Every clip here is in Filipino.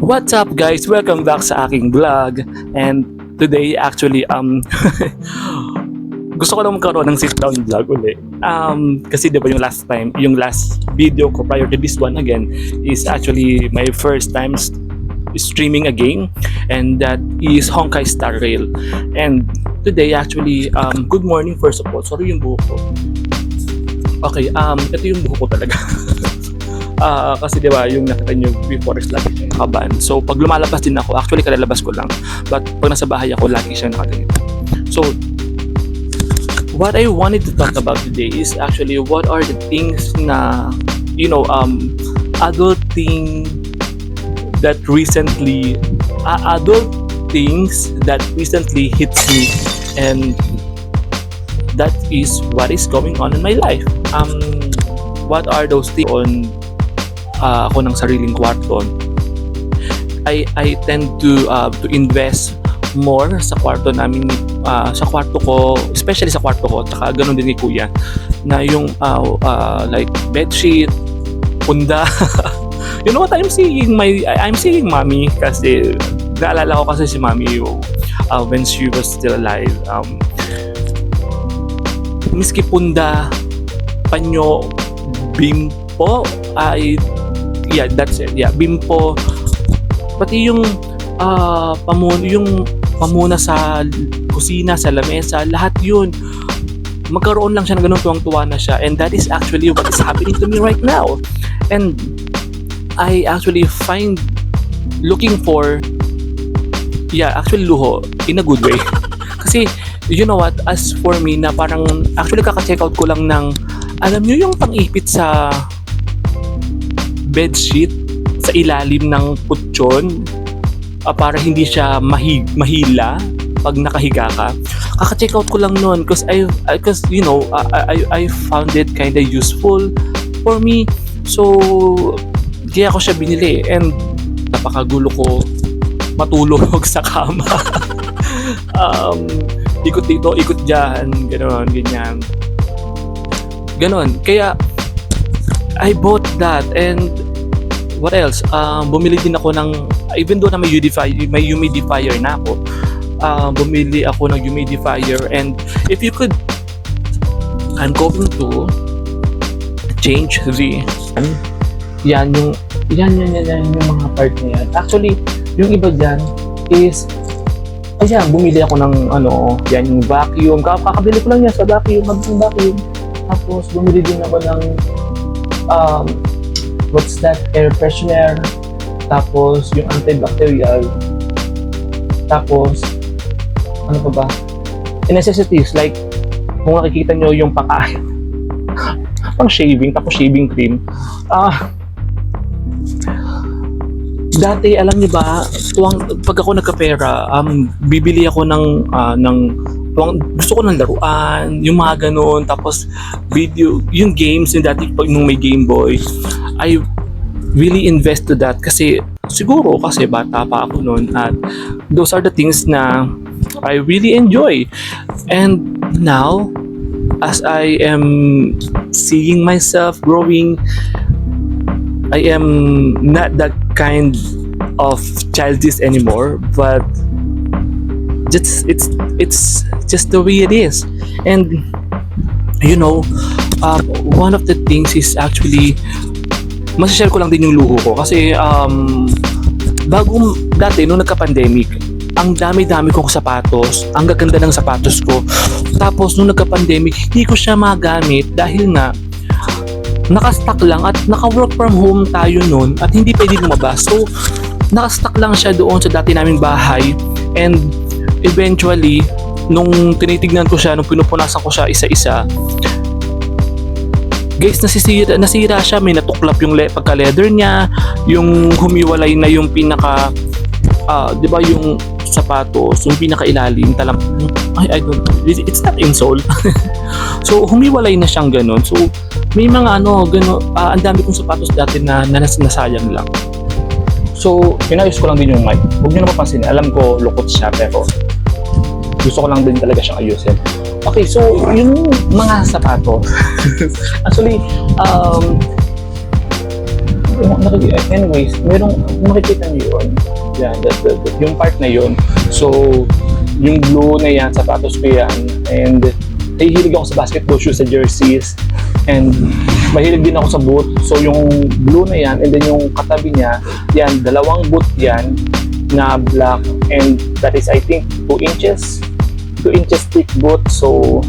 What's up guys? Welcome back sa aking vlog. And today actually gusto ko lang magkaroon ng sit down vlog ulit. Kasi 'di ba yung last video ko prior to this one again is actually my first time streaming a game, and that is Honkai Star Rail. And today actually good morning first of all. Sorry yung buhok ko. Okay, ito yung buhok ko talaga. Kasi diba yung nakita nyo before is lagi siyang nakaban. So pag lumalabas din ako, actually kalalabas ko lang, but pag nasa bahay ako, lagi siyang nakaganito. So what I wanted to talk about today is actually what are the things na adult things that recently hits me, and that is what is going on in my life. What are those things on ako ng sariling kwarto? I tend to invest more sa kwarto namin, sa kwarto ko, especially sa kwarto ko, taka ganun din ni Kuya, na yung like bedsheet, punda. You know what, I'm seeing mommy, kasi naalala ko kasi si mommy when she was still alive. Miski punda, panyo, bimpo, that's it. Yeah, bimpo. Pati yung pamuna sa kusina, sa lamesa, lahat yun. Magkaroon lang siya ng ganun, tuwang-tuwa na siya. And that is actually what is happening to me right now. And I actually looking for actually luho in a good way. Kasi you know what, as for me na parang actually kaka-check out ko lang ng, alam nyo yung pang-ipit sa bedsheet sa ilalim ng kutsyon, para hindi siya mahila pag nakahiga ka. Kaka-check out ko lang nun because I found it kind of useful for me. So kaya ko siya binili, and napakagulo ko matulog sa kama. Ikot dito, ikot dyan, ganyan. Ganon. Kaya I bought that. And what else? Bumili din ako ng, even though na may humidifier na ako, bumili ako ng humidifier. And if you could, I'm going to change the yan yung mga part na yan. Actually, yung iba dyan is, bumili ako ng yan yung vacuum. Kakabili ko lang yan sa vacuum. Tapos bumili din ako ng what's that, air freshener. Tapos yung antibacterial. Tapos ano pa ba? Necessities like kung nakikita nyo yung pakain. Pang shaving, tapos shaving cream. Dati, alam niyo ba, pag ako nagkapera, bibili ako ng gusto ko ng laruan, yung mga ganun, tapos video, yung games, yung dati nung may Game Boy, I really invest to that kasi siguro kasi bata pa ako noon, at those are the things na I really enjoy. And now, as I am seeing myself growing, I am not that kind of childish anymore, but it's just the way it is. And one of the things is actually, masashare ko lang din yung luho ko kasi dati nung nagka-pandemic, ang dami-dami kong sapatos, ang gaganda ng sapatos ko. Tapos nung nagka-pandemic, hindi ko siya magamit dahil nga naka-stock lang at naka-work from home tayo noon at hindi pwede lumabas. So naka-stock lang siya doon sa dati naming bahay, and eventually nung tinitignan ko siya, nung pinupunasan ko siya isa-isa, guys, nasira siya. May natuklap yung pagka-leather niya, yung humiwalay na yung pinaka di ba yung sapatos, yung pinaka-ilalim, I don't know, it's not insole. So humiwalay na siyang ganun. So may mga ang dami kong sapatos dati na nasayang lang. So pinayos ko lang din yung mic. Huwag niyo na mapansin, alam ko lukot siya, pero gusto ko lang din talaga siyang ayusin. Okay, so yung mga sapatos actually anyways, merong makikita niyo yun. Yan, yung part na yun. So, yung blue na yan, sapatos ko yan. And nahihilig ako sa basketball shoes, sa jerseys. And mahilig din ako sa boot. So, yung blue na yan, and then yung katabi niya, yan, dalawang boot yan na black. And that is, I think, 2 inches. 2 inches thick boot. So,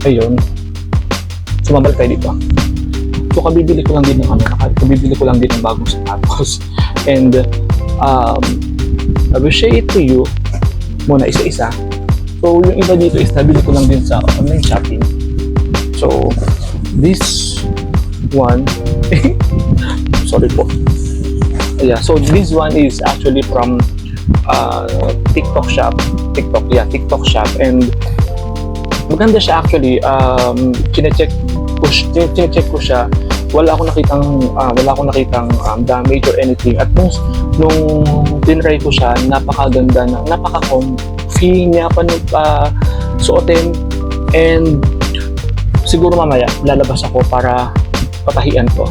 ayun. Sumabal tayo dito. So, kabibili ko lang din ng kabibili ko lang din ng bagong sapatos. And, I will share it to you muna isa-isa. So, yung iba dito is nabili ko lang din sa online shopping. So, this one, sorry po. Yeah, so this one is actually from TikTok shop. TikTok shop. And maganda siya actually. Chinecheck ko siya. Wala akong nakitang damage or anything. At nung tinry ko siya, napakaganda na, napaka-comfy niya suotin. And siguro mamaya lalabas ako para patahiin ko.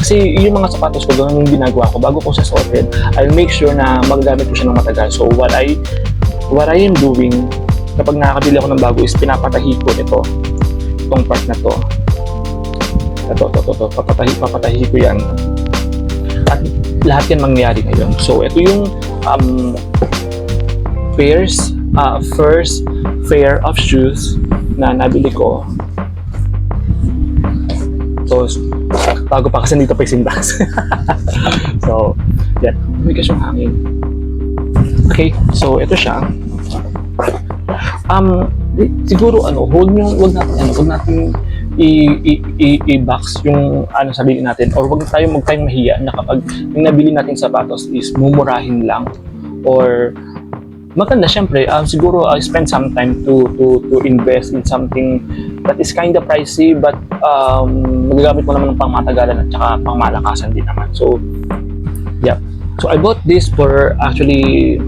Kasi yung mga sapatos ko, ganun yung ginagawa ko. Bago ko siya suotin, I'll make sure na magagamit ko siya ng matagal. So what I am doing, kapag nakakabili ako ng bago, is pinapatahi ko itong part na to. Papatahi ko yan. At lahat yan mangyayari ngayon. So ito yung first pair of shoes na nabili ko. So, bago pa kasi dito pa yung sintas. So, yan. Umigas yung hangin. Okay, so ito siya. Siguro wag natin i-box yung sabihin natin, or wag tayong mahiya na kapag yung nabili nating sapatos is mumurahin lang, or maganda syempre siguro spend some time to invest in something that is kind of pricey, but magagamit mo naman ng pangmatagalan at saka pangmalakasan din naman. So yeah, so I bought this for actually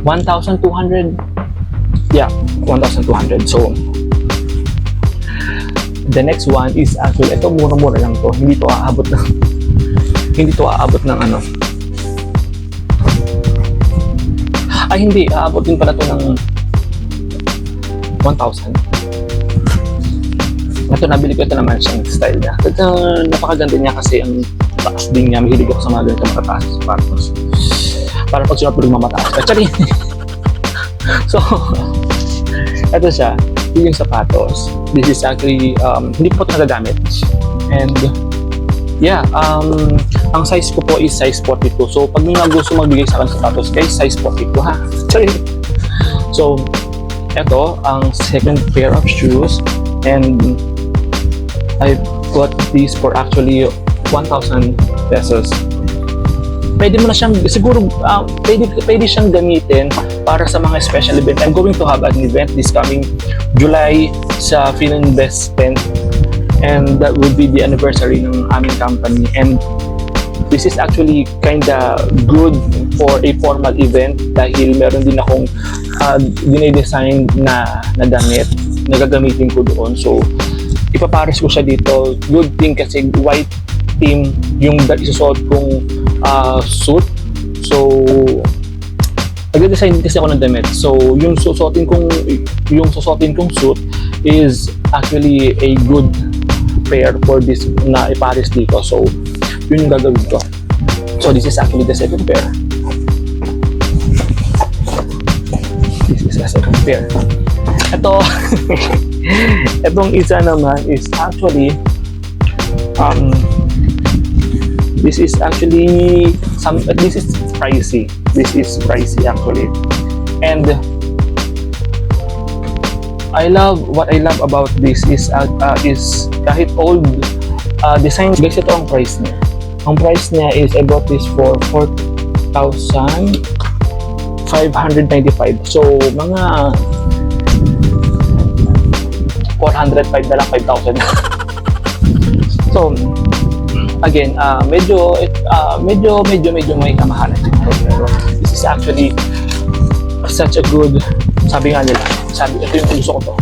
1,200. Yeah, 1,200. So the next one is actually, ito mura-mura lang to. Hindi to aabot ng hindi, aabot din pala to ng 1,000. Ito, nabili ko ito naman siyang style niya. Napakaganda niya kasi ang taas din niya. Mahilig ako sa mga ganito matataas sa sapatos. Para pag sunod mo rin mamataas. Actually, so, ito siya. Yung sapatos. This is actually, hindi ko ito nagagamit. And, yeah, ang size ko po is size 42. So, pag nga gusto magbigay sa akin sapatos, guys, size 42 ha. Sorry. So, ito, ang second pair of shoes. And, I got these for actually 1,000 pesos. Pwede mo na siyang, siguro, pwede siyang gamitin para sa mga special event. I'm going to have an event this coming July sa Fininvest 10. And that would be the anniversary ng aming company. And this is actually kinda good for a formal event dahil meron din akong dinedesign na damit na gagamitin ko doon. So, ipapares ko siya dito. Good thing kasi white team yung isusuot kong suit. So, nag-design kasi ako ng damit. So, yung susuotin kong suit is actually a good pair for this na ipares dito. So, yun yung gagawin ko. So, this is actually the second pair. This is the second pair. Ito, itong isa naman is actually this is actually this is pricey. This is pricey actually. And what I love about this is kahit old design, guys, ito ang price niya. Ang price niya is I bought this for 4,595. So mga 405 na lang, 5,000. So again, medyo may kamahalan dito, pero this is actually such a good, sabi nga nila, ito yung gusto ko to.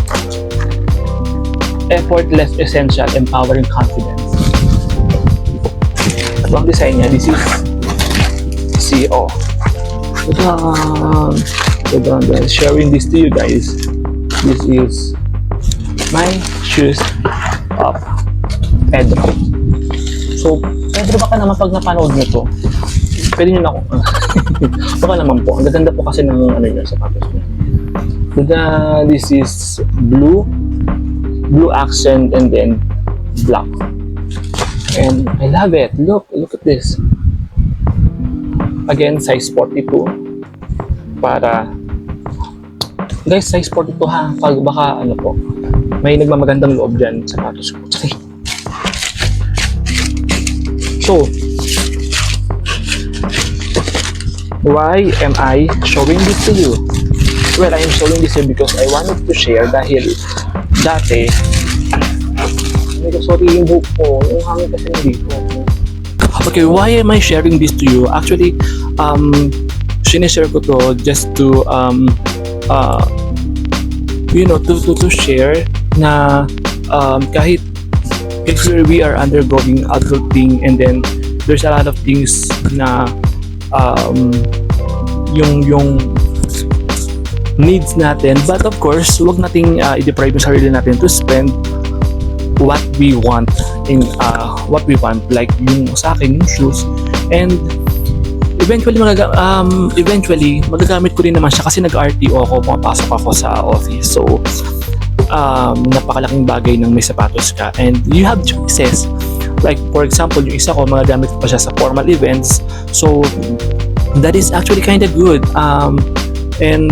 effortless, essential, empowering confidence. Ito ang design niya. This is CO. Ito guys. Sharing this to you guys. This is my shoes of Pedro. So, Pedro, baka naman pag napanood nyo to, pwede nyo na ako. Baka naman po. Ang gaganda po kasi ng ano yun, sapatos niya. This is blue accent, and then black. And I love it. Look at this. Again, size 42. Para, guys, size 42 ha. Pag baka ano po, may nagmamagandang loob dyan sa sapatos ko. So, why am I showing this to you? Well, I am showing this to you because I wanted to share dahil dati, sorry yung buhok ko, yung hangin kasi nandito. Okay, why am I sharing this to you? Actually, sinishare ko to just to, to share na kahit we are undergoing adulting, and then there's a lot of things na yung needs natin, but of course wag nating i-deprive yung sarili natin to spend what we want like yung sa akin yung shoes, and eventually magagamit ko rin naman siya kasi nag-RTO ako, pumapasok ako sa office. So napakalaking bagay ng may sapatos ka, and you have choices. Like for example, yung isa ko magagamit ko pa siya sa formal events, so that is actually kind of good. And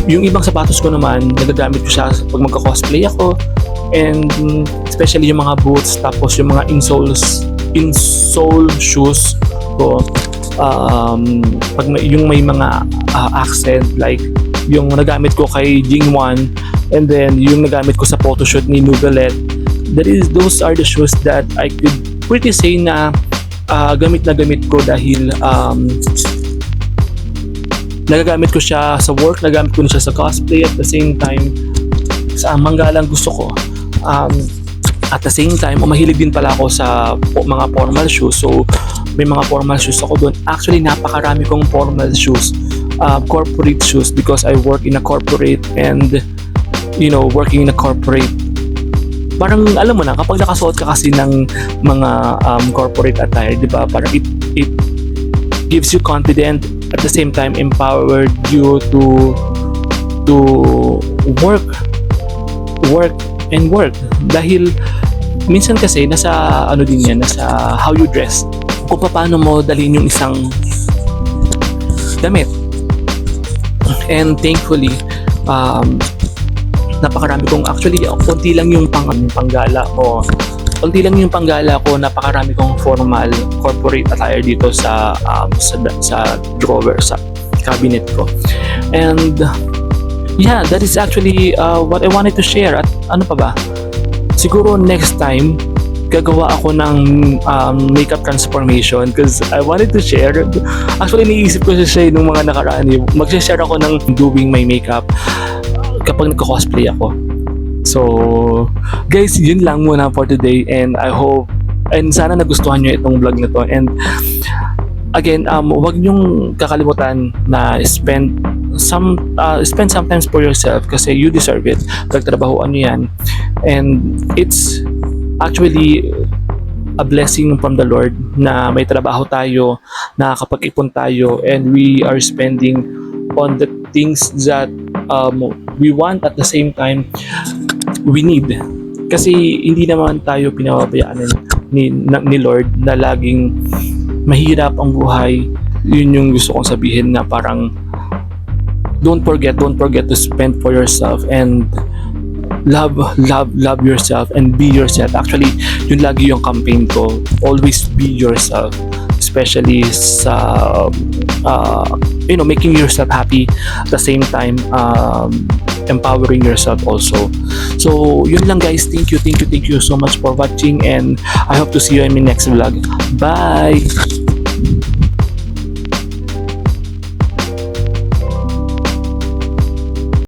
yung ibang sapatos ko naman, nagagamit ko siya pag magka-cosplay ako, and especially yung mga boots, tapos yung mga insole shoes ko, pag yung may mga accent, like yung nagamit ko kay Jingwan, and then yung nagamit ko sa photoshoot ni Nugalet, those are the shoes that I could pretty say na gamit na gamit ko dahil nagagamit ko siya sa work, nagamit ko siya sa cosplay, at the same time sa manggalang gusto ko. At the same time, mahilig din pala ako sa mga formal shoes, so may mga formal shoes ako doon. Actually, napakarami kong formal shoes, corporate shoes, because I work in a corporate, and working in a corporate, parang alam mo na, kapag nakasuot ka kasi ng mga corporate attire, di ba, parang it gives you confidence, at the same time empowered you to work dahil minsan kasi nasa din yan, nasa how you dress, kung paano mo dalhin yung isang damit. And thankfully napakarami kong, actually konti lang yung panggala ko, napakarami kong formal corporate attire dito sa drawer, sa cabinet ko. And yeah, that is actually what I wanted to share. At ano pa ba? Siguro next time gagawa ako ng makeup transformation, because I wanted to share. Actually, niisip ko siya nung mga nakaraan. Mag-share ako ng doing my makeup kapag nagko-cosplay ako. So, guys, yun lang muna for today, and I hope, and sana nagustuhan nyo itong vlog na to. And again, huwag nyong kakalimutan na spend sometimes for yourself, kasi you deserve it. Pagtrabahoan nyo yan, and it's actually a blessing from the Lord na may trabaho tayo, nakakapag-ipon tayo, and we are spending on the things that we want, at the same time we need. Kasi hindi naman tayo pinapabayaan ni Lord na laging mahirap ang buhay. Yun yung gusto kong sabihin, na parang don't forget to spend for yourself, and love yourself and be yourself. Actually, yun lagi yung campaign ko, always be yourself, especially sa making yourself happy, at the same time empowering yourself also. So yun lang guys, thank you so much for watching, and I hope to see you in my next vlog. Bye.